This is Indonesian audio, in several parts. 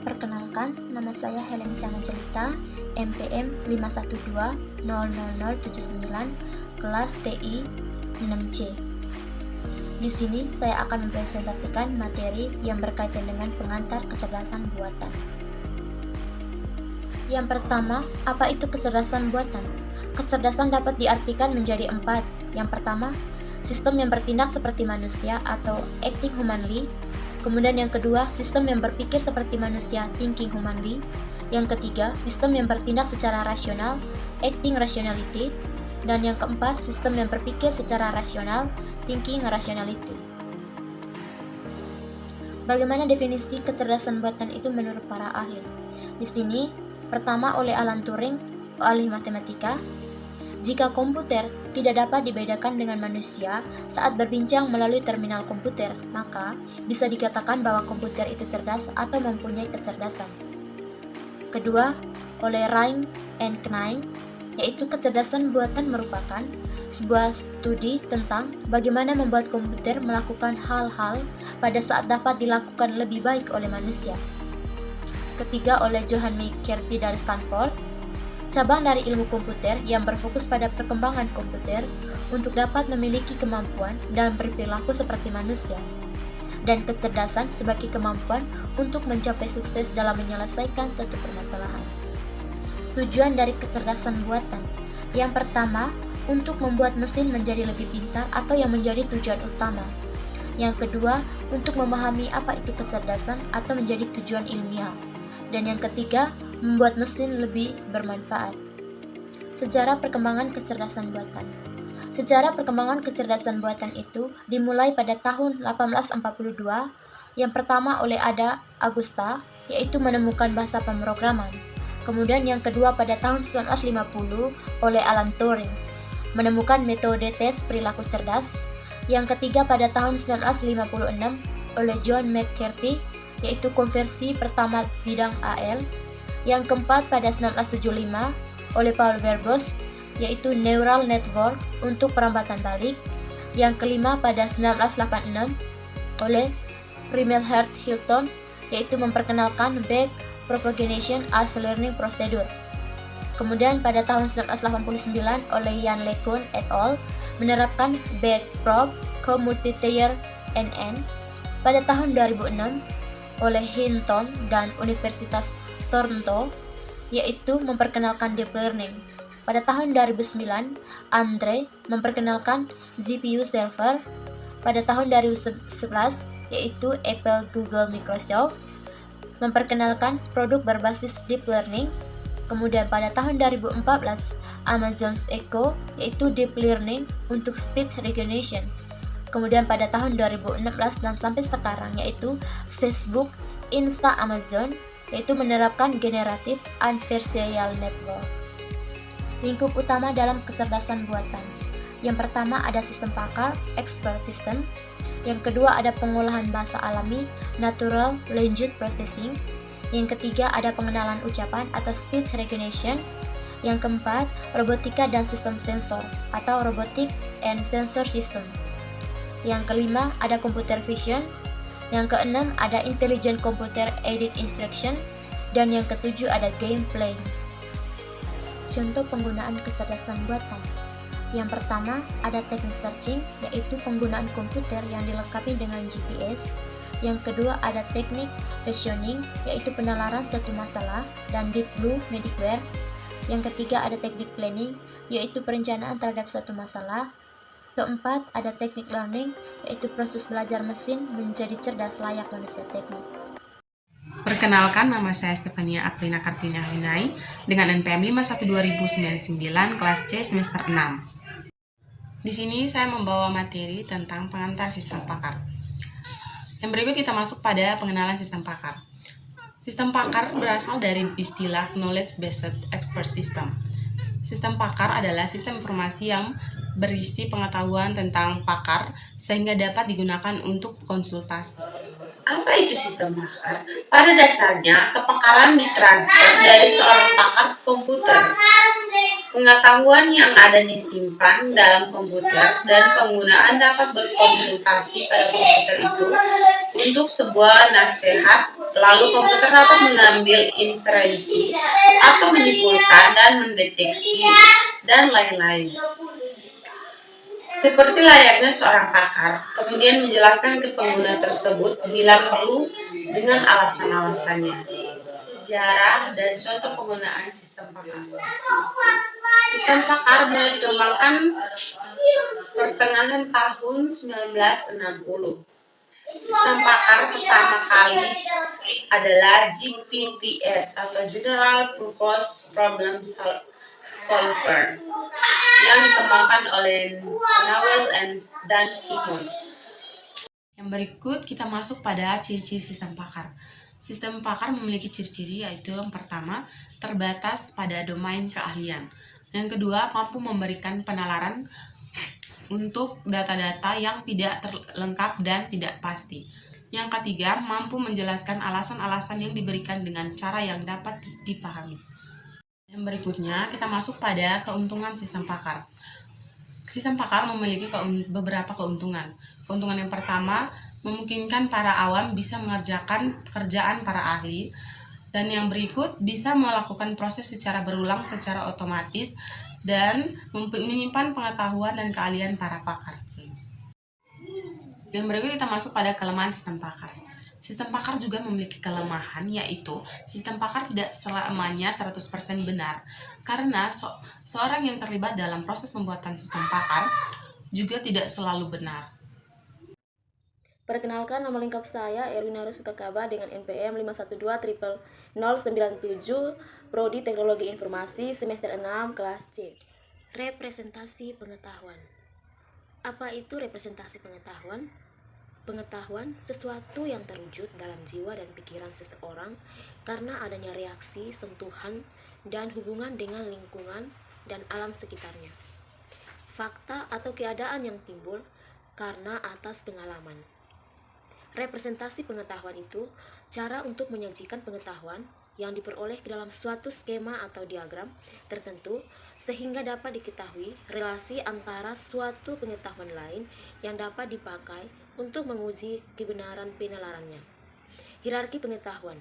Perkenalkan, nama saya Helen Angelita, MPM 512000079, kelas TI 6C. Di sini saya akan mempresentasikan materi yang berkaitan dengan pengantar kecerdasan buatan. Yang pertama, apa itu kecerdasan buatan? Kecerdasan dapat diartikan menjadi 4. Yang pertama, sistem yang bertindak seperti manusia atau acting humanly. Kemudian yang kedua, sistem yang berpikir seperti manusia, thinking humanly. Yang ketiga, sistem yang bertindak secara rasional, acting rationality. Dan yang keempat, sistem yang berpikir secara rasional, thinking rationality. Bagaimana definisi kecerdasan buatan itu menurut para ahli? Di sini, pertama oleh Alan Turing, ahli matematika. Jika komputer tidak dapat dibedakan dengan manusia saat berbincang melalui terminal komputer, maka bisa dikatakan bahwa komputer itu cerdas atau mempunyai kecerdasan. Kedua, oleh Ryan and Knight, yaitu kecerdasan buatan merupakan sebuah studi tentang bagaimana membuat komputer melakukan hal-hal pada saat dapat dilakukan lebih baik oleh manusia. Ketiga, oleh Johan McCarthy dari Stanford, cabang dari ilmu komputer yang berfokus pada perkembangan komputer untuk dapat memiliki kemampuan dan berperilaku seperti manusia, dan kecerdasan sebagai kemampuan untuk mencapai sukses dalam menyelesaikan suatu permasalahan. Tujuan dari kecerdasan buatan: yang pertama, untuk membuat mesin menjadi lebih pintar atau yang menjadi tujuan utama. Yang kedua, untuk memahami apa itu kecerdasan atau menjadi tujuan ilmiah. Dan yang ketiga, membuat mesin lebih bermanfaat. Sejarah perkembangan kecerdasan buatan. Sejarah perkembangan kecerdasan buatan itu dimulai pada tahun 1842, yang pertama oleh Ada Augusta, yaitu menemukan bahasa pemrograman. Kemudian yang kedua pada tahun 1950 oleh Alan Turing, menemukan metode tes perilaku cerdas. Yang ketiga pada tahun 1956 oleh John McCarthy, yaitu konversi pertama bidang AL. Yang keempat pada 1975 oleh Paul Verbos, yaitu neural network untuk perambatan balik. Yang kelima pada 1986 oleh Primel Heart Hilton, yaitu memperkenalkan back propagation as learning procedure. Kemudian pada tahun 1989 oleh Ian LeCun et al. Menerapkan backprop ke multi-tier NN. Pada tahun 2006 oleh Hinton dan Universitas Toronto, yaitu memperkenalkan deep learning. Pada tahun 2009, Andre memperkenalkan GPU server. Pada tahun 2011, yaitu Apple, Google, Microsoft memperkenalkan produk berbasis deep learning. Kemudian pada tahun 2014, Amazon Echo, yaitu deep learning untuk speech recognition. Kemudian pada tahun 2016 dan sampai sekarang, yaitu Facebook, Insta, Amazon, yaitu menerapkan generative adversarial network. Lingkup utama dalam kecerdasan buatan. Yang pertama ada sistem pakar, expert system. Yang kedua ada pengolahan bahasa alami, natural language processing. Yang ketiga ada pengenalan ucapan atau speech recognition. Yang keempat, robotika dan sistem sensor atau robotic and sensor system. Yang kelima ada computer vision. Yang keenam ada intelligent computer aided instruction. Dan yang ketujuh ada gameplay. Contoh penggunaan kecerdasan buatan. Yang pertama ada teknik searching, yaitu penggunaan komputer yang dilengkapi dengan GPS. Yang kedua ada teknik reasoning, yaitu penalaran suatu masalah, dan Deep Blue Medicware. Yang ketiga ada teknik planning, yaitu perencanaan terhadap suatu masalah. Keempat ada teknik learning, yaitu proses belajar mesin menjadi cerdas layak manusia teknik. Perkenalkan, nama saya Stefania Aklina Kartina Hinai dengan NPM 5120099 kelas C semester 6. Di sini saya membawa materi tentang pengantar sistem pakar. Yang berikut kita masuk pada pengenalan sistem pakar. Sistem pakar berasal dari istilah Knowledge Based Expert System. Sistem pakar adalah sistem informasi yang berisi pengetahuan tentang pakar sehingga dapat digunakan untuk konsultasi. Apa itu sistem pakar? Pada dasarnya, kepakaran ditransfer dari seorang pakar komputer Pengetahuan yang ada disimpan dalam komputer dan penggunaan dapat berkonsultasi pada komputer itu untuk sebuah nasihat, lalu komputer dapat mengambil inferensi atau menyimpulkan dan mendeteksi dan lain-lain. Seperti layaknya seorang pakar, kemudian menjelaskan ke pengguna tersebut bila perlu dengan alasan-alasannya. Sejarah dan contoh penggunaan sistem pakar. Sistem pakar mulai dikembangkan pertengahan tahun 1960. Sistem pakar pertama kali adalah GPPS atau General Purpose Problem Solver yang dikembangkan oleh Newell dan Simon. Yang berikut kita masuk pada ciri-ciri sistem pakar. Sistem pakar memiliki ciri-ciri yaitu yang pertama, terbatas pada domain keahlian. Yang kedua, mampu memberikan penalaran untuk data-data yang tidak lengkap dan tidak pasti. Yang ketiga, mampu menjelaskan alasan-alasan yang diberikan dengan cara yang dapat dipahami. Yang berikutnya, kita masuk pada keuntungan sistem pakar. Sistem pakar memiliki beberapa keuntungan. Keuntungan yang pertama, memungkinkan para awam bisa mengerjakan pekerjaan para ahli. Dan yang berikut, bisa melakukan proses secara berulang secara otomatis dan menyimpan pengetahuan dan keahlian para pakar. Yang berikut kita masuk pada kelemahan sistem pakar. Sistem pakar juga memiliki kelemahan, yaitu sistem pakar tidak selamanya 100% benar, karena seorang yang terlibat dalam proses pembuatan sistem pakar juga tidak selalu benar. Perkenalkan, nama lengkap saya Erwina Rusutakaba dengan NPM 512000097, Prodi Teknologi Informasi, semester 6, kelas C. Representasi pengetahuan. Apa itu representasi pengetahuan? Pengetahuan sesuatu yang terwujud dalam jiwa dan pikiran seseorang karena adanya reaksi, sentuhan, dan hubungan dengan lingkungan dan alam sekitarnya. Fakta atau keadaan yang timbul karena atas pengalaman. Representasi pengetahuan itu cara untuk menyajikan pengetahuan yang diperoleh ke dalam suatu skema atau diagram tertentu sehingga dapat diketahui relasi antara suatu pengetahuan lain yang dapat dipakai untuk menguji kebenaran penalarannya. Hierarki pengetahuan.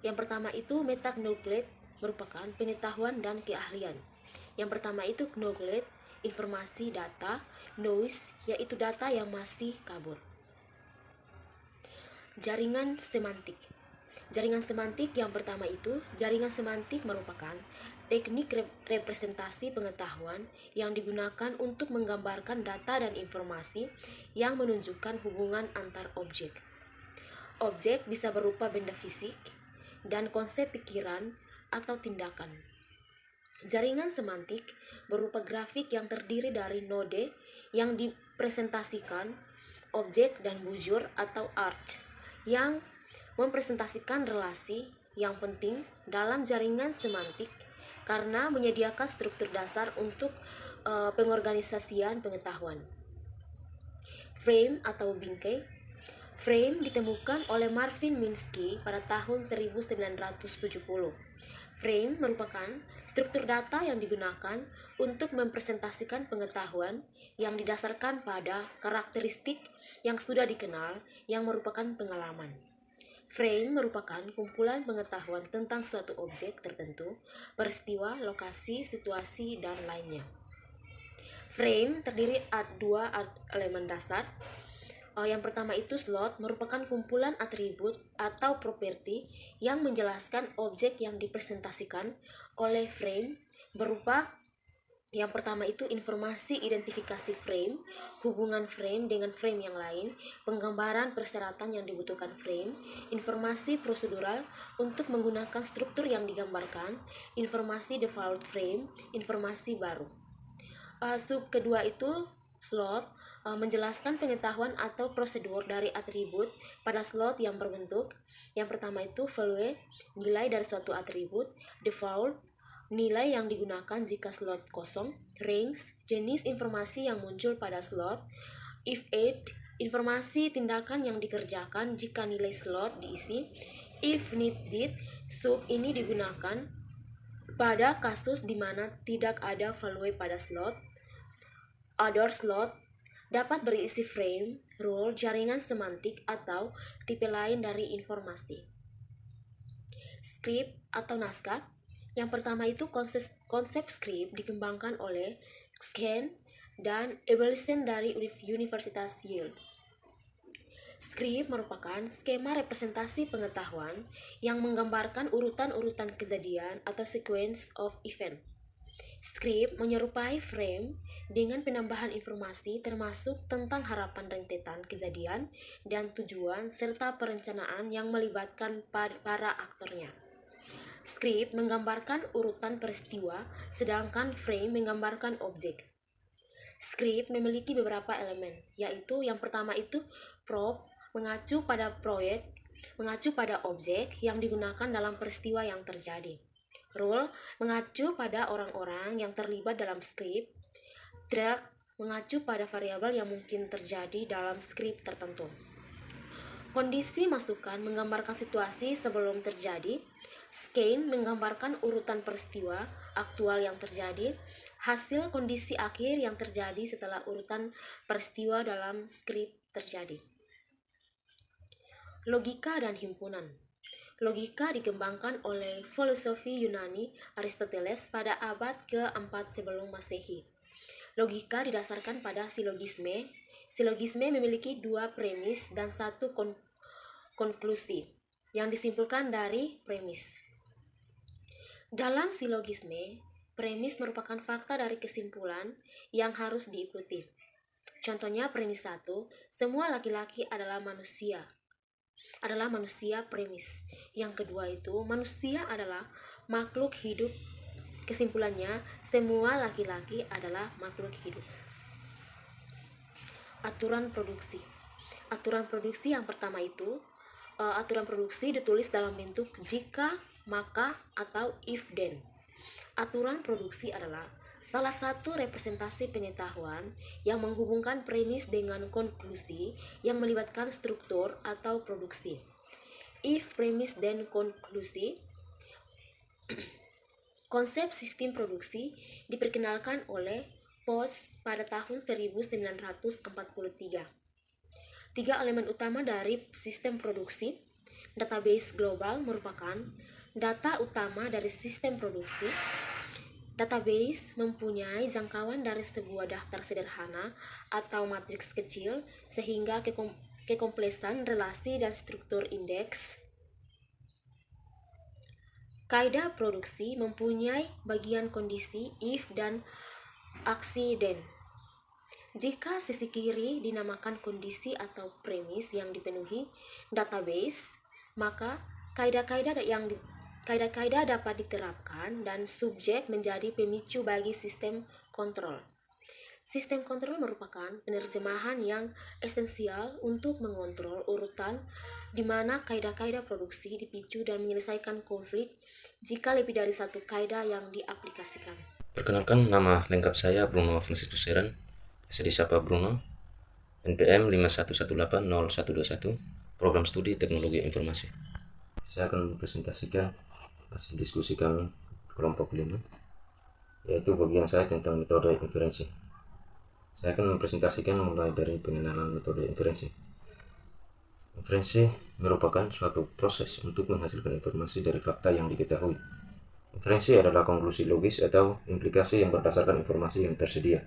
Yang pertama itu meta-knowledge merupakan pengetahuan dan keahlian. Yang pertama itu knowledge, informasi data, knowledge yaitu data yang masih kabur. Jaringan semantik. Jaringan semantik yang pertama itu, jaringan semantik merupakan teknik representasi pengetahuan yang digunakan untuk menggambarkan data dan informasi yang menunjukkan hubungan antar objek. Objek bisa berupa benda fisik dan konsep pikiran atau tindakan. Jaringan semantik berupa grafik yang terdiri dari node yang dipresentasikan, objek dan bujur atau arch yang mempresentasikan relasi yang penting dalam jaringan semantik karena menyediakan struktur dasar untuk pengorganisasian pengetahuan. Frame atau bingkai. Frame ditemukan oleh Marvin Minsky pada tahun 1970. Frame merupakan struktur data yang digunakan untuk mempresentasikan pengetahuan yang didasarkan pada karakteristik yang sudah dikenal yang merupakan pengalaman. Frame merupakan kumpulan pengetahuan tentang suatu objek tertentu, peristiwa, lokasi, situasi, dan lainnya. Frame terdiri dari dua elemen dasar. Yang pertama itu slot merupakan kumpulan atribut atau properti yang menjelaskan objek yang dipresentasikan oleh frame berupa yang pertama itu informasi identifikasi frame, hubungan frame dengan frame yang lain, penggambaran persyaratan yang dibutuhkan frame, informasi prosedural untuk menggunakan struktur yang digambarkan, informasi default frame, informasi baru. Sub kedua itu slot menjelaskan pengetahuan atau prosedur dari atribut pada slot yang berbentuk. Yang pertama itu value, nilai dari suatu atribut, default, nilai yang digunakan jika slot kosong, range, jenis informasi yang muncul pada slot, if aid, informasi tindakan yang dikerjakan jika nilai slot diisi, if needed, sub ini digunakan Pada kasus di mana tidak ada value pada slot, other slot dapat berisi frame, rule, jaringan semantik, atau tipe lain dari informasi. Script atau naskah. Yang pertama itu konsep script dikembangkan oleh Scan dan Evelyn dari Universitas Yale. Script merupakan skema representasi pengetahuan yang menggambarkan urutan-urutan kejadian atau sequence of event. Script menyerupai frame dengan penambahan informasi termasuk tentang harapan rentetan kejadian dan tujuan serta perencanaan yang melibatkan para aktornya. Script menggambarkan urutan peristiwa, sedangkan frame menggambarkan objek. Script memiliki beberapa elemen, yaitu yang pertama itu prop, mengacu pada objek yang digunakan dalam peristiwa yang terjadi. Rule, mengacu pada orang-orang yang terlibat dalam skrip. Track, mengacu pada variabel yang mungkin terjadi dalam skrip tertentu. Kondisi masukan menggambarkan situasi sebelum terjadi. Scan menggambarkan urutan peristiwa aktual yang terjadi. Hasil kondisi akhir yang terjadi setelah urutan peristiwa dalam skrip terjadi. Logika dan himpunan. Logika dikembangkan oleh filosofi Yunani Aristoteles pada abad ke-4 sebelum Masehi. Logika didasarkan pada silogisme. Silogisme memiliki 2 premis dan 1 konklusi yang disimpulkan dari premis. Dalam silogisme, premis merupakan fakta dari kesimpulan yang harus diikuti. Contohnya premis 1, semua laki-laki adalah manusia premis. Yang kedua itu, manusia adalah makhluk hidup. Kesimpulannya, semua laki-laki adalah makhluk hidup. Aturan produksi. Aturan produksi yang pertama itu, aturan produksi ditulis dalam bentuk jika, maka, atau if then. Aturan produksi adalah salah satu representasi pengetahuan yang menghubungkan premis dengan konklusi yang melibatkan struktur atau produksi. If, premis, then konklusi. Konsep sistem produksi diperkenalkan oleh Post pada tahun 1943. 3 elemen utama dari sistem produksi. Database global merupakan data utama dari sistem produksi. Database mempunyai jangkauan dari sebuah daftar sederhana atau matriks kecil sehingga kekompleksan relasi dan struktur indeks. Kaidah produksi mempunyai bagian kondisi if dan aksi then. Jika sisi kiri dinamakan kondisi atau premis yang dipenuhi database, maka kaidah-kaidah dapat diterapkan dan subjek menjadi pemicu bagi sistem kontrol. Sistem kontrol merupakan penerjemahan yang esensial untuk mengontrol urutan di mana kaidah-kaidah produksi dipicu dan menyelesaikan konflik jika lebih dari satu kaidah yang diaplikasikan. Perkenalkan, nama lengkap saya Bruno Franciscus Seran, biasa disapa Bruno, NPM 51180121, Program Studi Teknologi Informasi. Saya akan mempresentasikan hasil diskusi kami kelompok 5, yaitu bagian saya tentang metode inferensi. Saya akan mempresentasikan mulai dari pengenalan metode inferensi. Inferensi merupakan suatu proses untuk menghasilkan informasi dari fakta yang diketahui. Inferensi adalah konklusi logis atau implikasi yang berdasarkan informasi yang tersedia.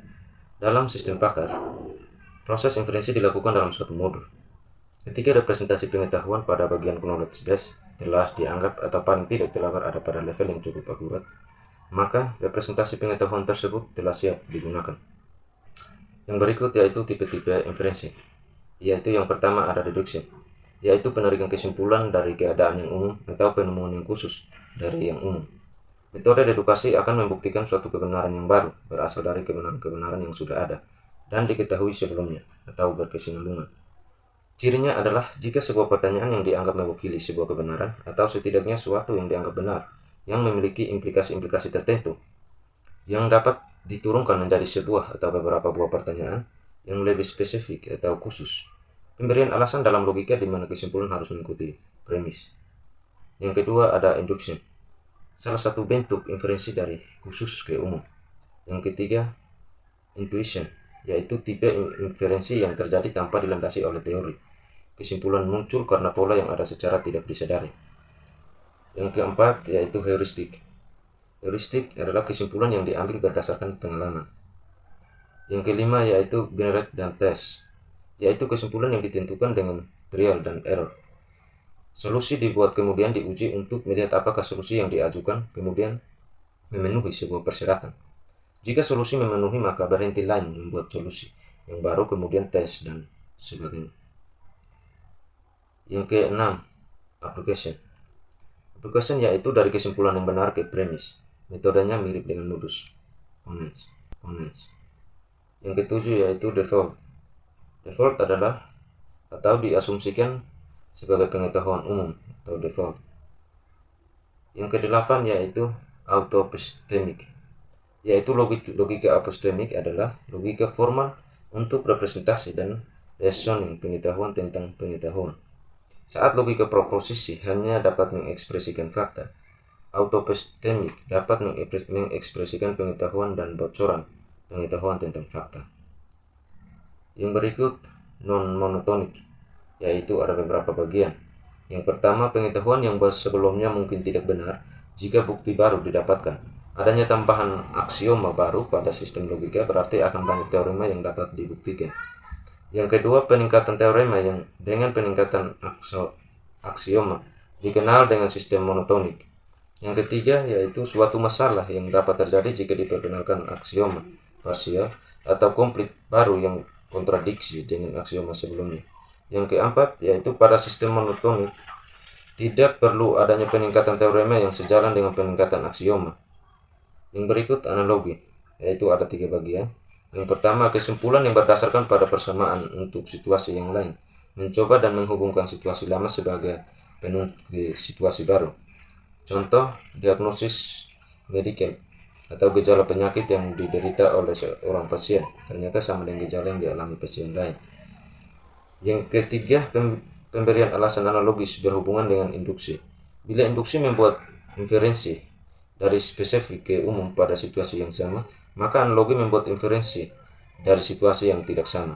Dalam sistem pakar, proses inferensi dilakukan dalam suatu modul. Ketika representasi pengetahuan pada bagian knowledge base telah dianggap atau paling tidak telah berada pada level yang cukup akurat, maka representasi pengetahuan tersebut telah siap digunakan. Yang berikut yaitu tipe-tipe inferensi, yaitu yang pertama ada deduction, yaitu penarikan kesimpulan dari keadaan yang umum atau penemuan yang khusus dari yang umum. Metode dedukasi akan membuktikan suatu kebenaran yang baru berasal dari kebenaran-kebenaran yang sudah ada dan diketahui sebelumnya atau berkesinambungan. Cirinya adalah jika sebuah pertanyaan yang dianggap mewakili sebuah kebenaran atau setidaknya suatu yang dianggap benar yang memiliki implikasi-implikasi tertentu yang dapat diturunkan menjadi sebuah atau beberapa buah pertanyaan yang lebih spesifik atau khusus. Pemberian alasan dalam logika di mana kesimpulan harus mengikuti premis. Yang kedua ada induction, salah satu bentuk inferensi dari khusus ke umum. Yang ketiga, intuition, yaitu tipe inferensi yang terjadi tanpa dilandasi oleh teori. Kesimpulan muncul karena pola yang ada secara tidak disadari. Yang keempat, yaitu heuristik. Heuristik adalah kesimpulan yang diambil berdasarkan pengalaman. Yang kelima, yaitu generate dan test, yaitu kesimpulan yang ditentukan dengan trial dan error. Solusi dibuat kemudian diuji untuk melihat apakah solusi yang diajukan kemudian memenuhi sebuah persyaratan. Jika solusi memenuhi, maka berhenti lain membuat solusi yang baru, kemudian tes dan sebagainya. Yang keenam, application. Application yaitu dari kesimpulan yang benar ke premis. Metodenya mirip dengan modus ponens. Yang ketujuh yaitu default. Default adalah atau diasumsikan sebagai pengetahuan umum atau default. Yang kedelapan yaitu autoepistemik, yaitu logika epistemik adalah logika formal untuk representasi dan reasoning pengetahuan tentang pengetahuan. Saat logika proposisi hanya dapat mengekspresikan fakta, autoepistemik dapat mengekspresikan pengetahuan dan bocoran pengetahuan tentang fakta. Yang berikut non-monotonik, yaitu ada beberapa bagian. Yang pertama, pengetahuan yang sebelumnya mungkin tidak benar jika bukti baru didapatkan. Adanya tambahan aksioma baru pada sistem logika berarti akan banyak teorema yang dapat dibuktikan. Yang kedua, peningkatan teorema yang dengan peningkatan aksioma dikenal dengan sistem monotonik. Yang ketiga, yaitu suatu masalah yang dapat terjadi jika diperkenalkan aksioma parsial atau komplit baru yang kontradiksi dengan aksioma sebelumnya. Yang keempat, yaitu pada sistem monotonik tidak perlu adanya peningkatan teorema yang sejalan dengan peningkatan aksioma. Yang berikut analogi, yaitu ada 3 bagian. Yang pertama, kesimpulan yang berdasarkan pada persamaan untuk situasi yang lain, mencoba dan menghubungkan situasi lama sebagai penuntut situasi baru. Contoh, diagnosis medikal atau gejala penyakit yang diderita oleh seorang pasien ternyata sama dengan gejala yang dialami pasien lain. Yang ketiga, pemberian alasan analogis berhubungan dengan induksi. Bila induksi membuat inferensi dari spesifik ke umum pada situasi yang sama, maka analogi membuat inferensi dari situasi yang tidak sama.